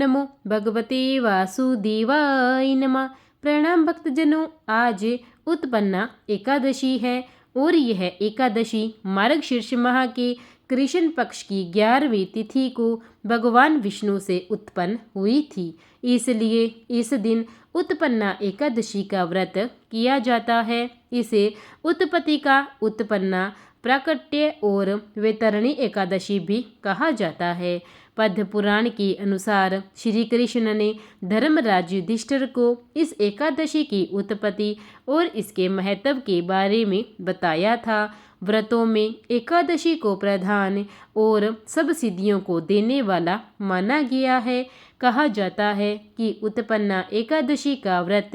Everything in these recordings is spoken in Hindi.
नमो भगवते वासुदेवाय नमः। प्रणाम भक्तजनों, आज उत्पन्ना एकादशी है और यह एकादशी मार्गशीर्ष माह के कृष्ण पक्ष की 11वीं तिथि को भगवान विष्णु से उत्पन्न हुई थी। इसलिए इस दिन उत्पन्ना एकादशी का व्रत किया जाता है। इसे उत्पत्ति का उत्पन्ना, प्राकट्य और वैतरणी एकादशी भी कहा जाता है। पद्म पुराण के अनुसार श्री कृष्ण ने धर्मराज युधिष्ठिर को इस एकादशी की उत्पत्ति और इसके महत्व के बारे में बताया था। व्रतों में एकादशी को प्रधान और सब सिद्धियों को देने वाला माना गया है। कहा जाता है कि उत्पन्ना एकादशी का व्रत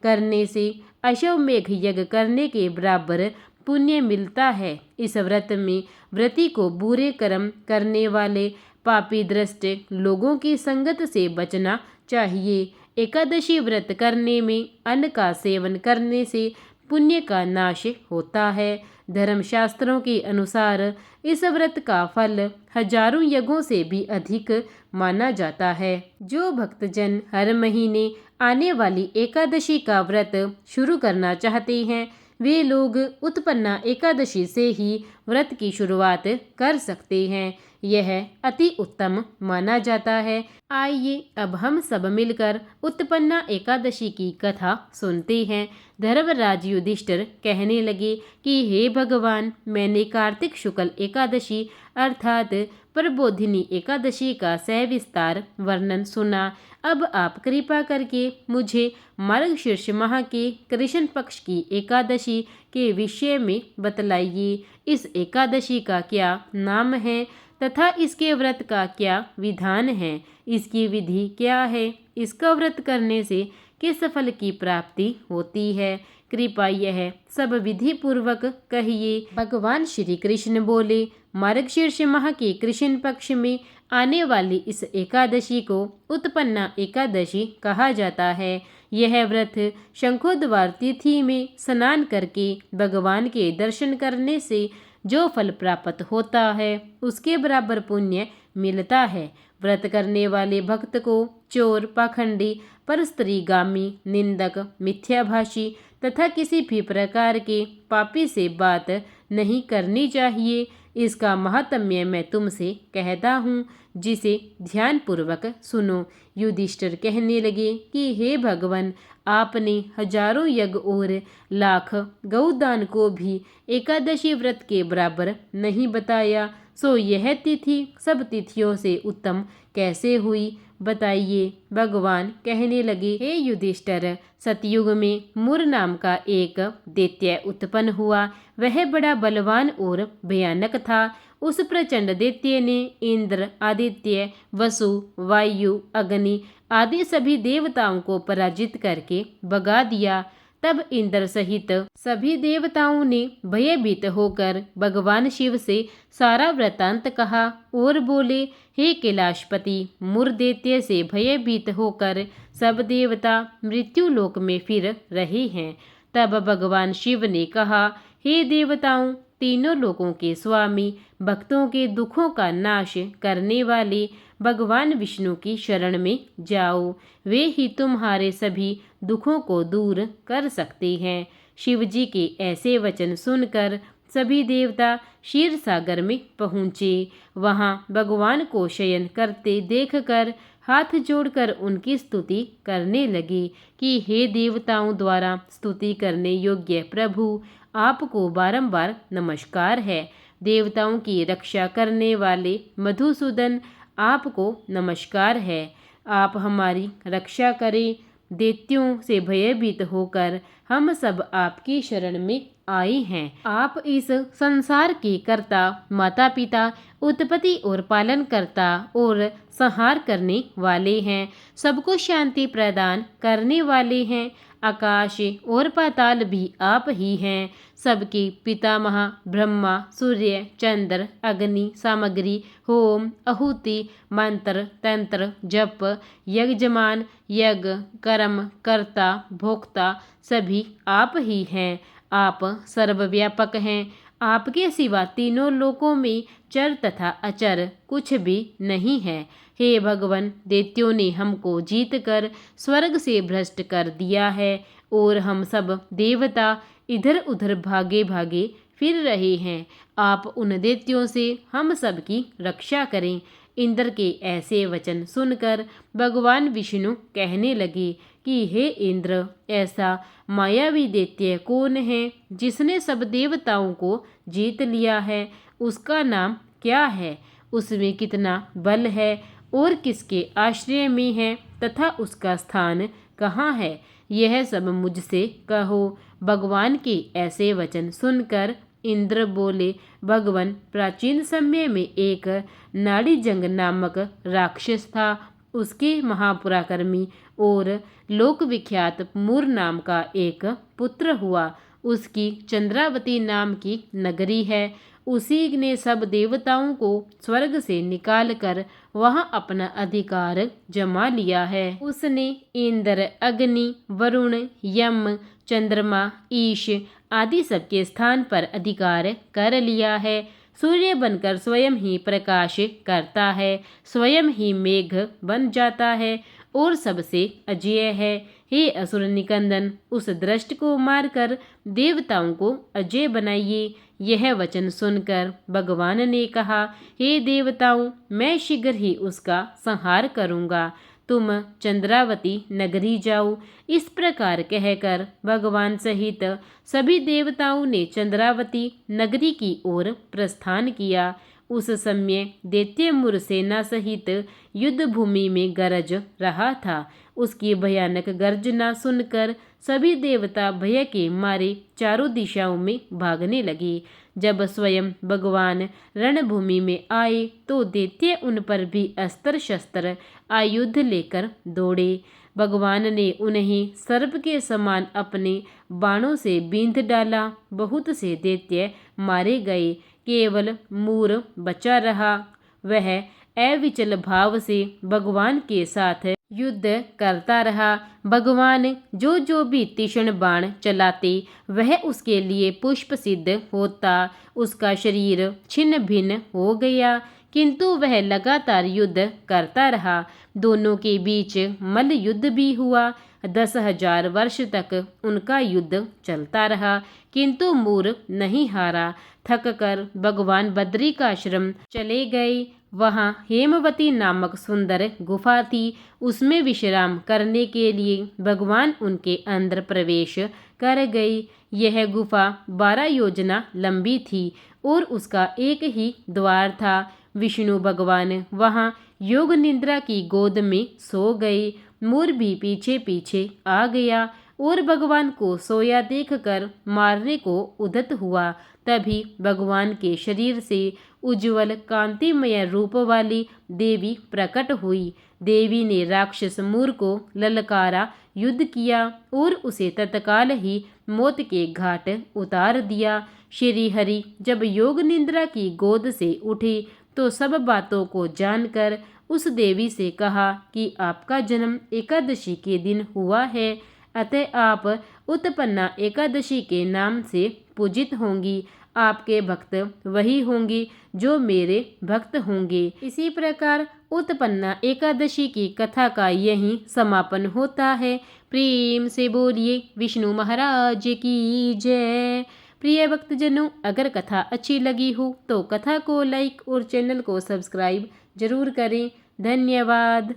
करने से अश्वमेघ यज्ञ करने के बराबर पुण्य मिलता है। इस व्रत में व्रती को बुरे कर्म करने वाले पापी दृष्ट लोगों की संगत से बचना चाहिए। एकादशी व्रत करने में अन्न का सेवन करने से पुण्य का नाश होता है। धर्मशास्त्रों के अनुसार इस व्रत का फल हजारों यज्ञों से भी अधिक माना जाता है। जो भक्तजन हर महीने आने वाली एकादशी का व्रत शुरू करना चाहते हैं, वे लोग उत्पन्ना एकादशी से ही व्रत की शुरुआत कर सकते हैं। यह अति उत्तम माना जाता है। आइए अब हम सब मिलकर उत्पन्ना एकादशी की कथा सुनते हैं। धर्मराज युधिष्ठिर कहने लगे कि हे भगवान, मैंने कार्तिक शुक्ल एकादशी अर्थात प्रबोधिनी एकादशी का सविस्तार वर्णन सुना। अब आप कृपा करके मुझे मार्गशीर्ष माह के कृष्ण पक्ष की एकादशी के विषय में बतलाइए। इस एकादशी का क्या नाम है तथा इसके व्रत का क्या विधान है, इसकी विधि क्या है, इसका व्रत करने से किस फल की प्राप्ति होती है, कृपया यह सब विधि पूर्वक कहिए। भगवान श्री कृष्ण बोले, मार्गशीर्ष माह के कृष्ण पक्ष में आने वाली इस एकादशी को उत्पन्ना एकादशी कहा जाता है। यह व्रत शंखोद्वार तिथि में स्नान करके भगवान के दर्शन करने से जो फल प्राप्त होता है उसके बराबर पुण्य मिलता है। व्रत करने वाले भक्त को चोर, पाखंडी, परस्त्रीगामी, निंदक, मिथ्याभाषी तथा किसी भी प्रकार के पापी से बात नहीं करनी चाहिए। इसका महात्म्य मैं तुमसे कहता हूँ, जिसे ध्यान पूर्वक सुनो। युधिष्ठिर कहने लगे कि हे भगवान, आपने हजारों यज्ञ और लाख गौदान को भी एकादशी व्रत के बराबर नहीं बताया, सो यह तिथि सब तिथियों से उत्तम कैसे हुई, बताइए। भगवान कहने लगे, हे युधिष्ठिर, सतयुग में मुर नाम का एक दैत्य उत्पन्न हुआ। वह बड़ा बलवान और भयानक था। उस प्रचंड दैत्य ने इंद्र, आदित्य, वसु, वायु, अग्नि आदि सभी देवताओं को पराजित करके भगा दिया। तब इंद्र सहित सभी देवताओं ने भयभीत होकर भगवान शिव से सारा वृतांत कहा और बोले, हे कैलाशपति, मुर दैत्य से भयभीत होकर सब देवता मृत्यु लोक में फिर रहे हैं। तब भगवान शिव ने कहा, हे देवताओं, तीनों लोकों के स्वामी, भक्तों के दुखों का नाश करने वाले भगवान विष्णु की शरण में जाओ। वे ही तुम्हारे सभी दुखों को दूर कर सकते हैं। शिव जी के ऐसे वचन सुनकर सभी देवता क्षीर सागर में पहुँचे। वहाँ भगवान को शयन करते देखकर हाथ जोड़कर उनकी स्तुति करने लगे कि हे देवताओं द्वारा स्तुति करने योग्य प्रभु, आपको बारंबार नमस्कार है। देवताओं की रक्षा करने वाले मधुसूदन, आपको नमस्कार है। आप हमारी रक्षा करें। दैत्यों से भयभीत होकर हम सब आपकी शरण में आए हैं। आप इस संसार के कर्ता, माता पिता, उत्पत्ति और पालन करता और संहार करने वाले हैं। सबको शांति प्रदान करने वाले हैं। आकाश और पाताल भी आप ही हैं। सबके पितामह ब्रह्मा, सूर्य, चंद्र, अग्नि, सामग्री, होम, आहुति, मंत्र, तंत्र, जप, यजमान, यज्ञ, कर्म, कर्ता, भोक्ता सभी आप ही हैं। आप सर्वव्यापक हैं। आपके सिवा तीनों लोकों में चर तथा अचर कुछ भी नहीं है। हे भगवान, दैत्यों ने हमको जीत कर स्वर्ग से भ्रष्ट कर दिया है और हम सब देवता इधर उधर भागे भागे फिर रहे हैं। आप उन दैत्यों से हम सब की रक्षा करें। इंद्र के ऐसे वचन सुनकर भगवान विष्णु कहने लगे कि हे इंद्र, ऐसा मायावी दैत्य कौन है जिसने सब देवताओं को जीत लिया है? उसका नाम क्या है? उसमें कितना बल है और किसके आश्रय में है तथा उसका स्थान कहाँ है? यह सब मुझसे कहो। भगवान के ऐसे वचन सुनकर इंद्र बोले, भगवान, प्राचीन समय में एक नाड़ीजंग नामक राक्षस था। उसके महापराक्रमी और लोक विख्यात मूर नाम का एक पुत्र हुआ। उसकी चंद्रावती नाम की नगरी है। उसी ने सब देवताओं को स्वर्ग से निकालकर वहाँ अपना अधिकार जमा लिया है। उसने इंद्र, अग्नि, वरुण, यम, चंद्रमा, ईश आदि सबके स्थान पर अधिकार कर लिया है। सूर्य बनकर स्वयं ही प्रकाश करता है, स्वयं ही मेघ बन जाता है और सबसे अजेय है। हे असुर निकंदन, उस दृष्ट को मारकर देवताओं को अजय बनाइए। यह वचन सुनकर भगवान ने कहा, हे देवताओं, मैं शीघ्र ही उसका संहार करूँगा। तुम चंद्रावती नगरी जाओ। इस प्रकार कहकर भगवान सहित सभी देवताओं ने चंद्रावती नगरी की ओर प्रस्थान किया। उस समय दैत्य मूर सेना सहित युद्ध भूमि में गरज रहा था। उसकी भयानक गर्जना सुनकर सभी देवता भय के मारे चारों दिशाओं में भागने लगे। जब स्वयं भगवान रणभूमि में आए तो दैत्य उन पर भी अस्त्र शस्त्र आयुध लेकर दौड़े। भगवान ने उन्हें सर्प के समान अपने बाणों से बींध डाला। बहुत से दैत्य मारे गए, केवल मूर बचा रहा। वह अविचल भाव से भगवान के साथ युद्ध करता रहा। भगवान जो जो भी तीक्ष्ण बाण चलाते वह उसके लिए पुष्प सिद्ध होता। उसका शरीर छिन्न भिन्न हो गया, किंतु वह लगातार युद्ध करता रहा। दोनों के बीच मल्ल युद्ध भी हुआ। 10,000 वर्ष तक उनका युद्ध चलता रहा, किंतु मूर नहीं हारा। थक कर भगवान बद्री का आश्रम चले गए। वहाँ हेमवती नामक सुंदर गुफा थी। उसमें विश्राम करने के लिए भगवान उनके अंदर प्रवेश कर गए। यह गुफा 12 योजना लंबी थी और उसका एक ही द्वार था। विष्णु भगवान वहाँ योग निद्रा की गोद में सो गए। मूर भी पीछे पीछे आ गया और भगवान को सोया देखकर मारने को उद्यत हुआ। तभी भगवान के शरीर से उज्ज्वल कांतिमय रूप वाली देवी प्रकट हुई। देवी ने राक्षस मूर को ललकारा, युद्ध किया और उसे तत्काल ही मौत के घाट उतार दिया। श्री हरि जब योग निद्रा की गोद से उठे तो सब बातों को जानकर उस देवी से कहा कि आपका जन्म एकादशी के दिन हुआ है, अतः आप उत्पन्ना एकादशी के नाम से पूजित होंगी। आपके भक्त वही होंगे जो मेरे भक्त होंगे। इसी प्रकार उत्पन्ना एकादशी की कथा का यही समापन होता है। प्रेम से बोलिए विष्णु महाराज की जय। प्रिय भक्तजनों, अगर कथा अच्छी लगी हो तो कथा को लाइक और चैनल को सब्सक्राइब जरूर करें। धन्यवाद।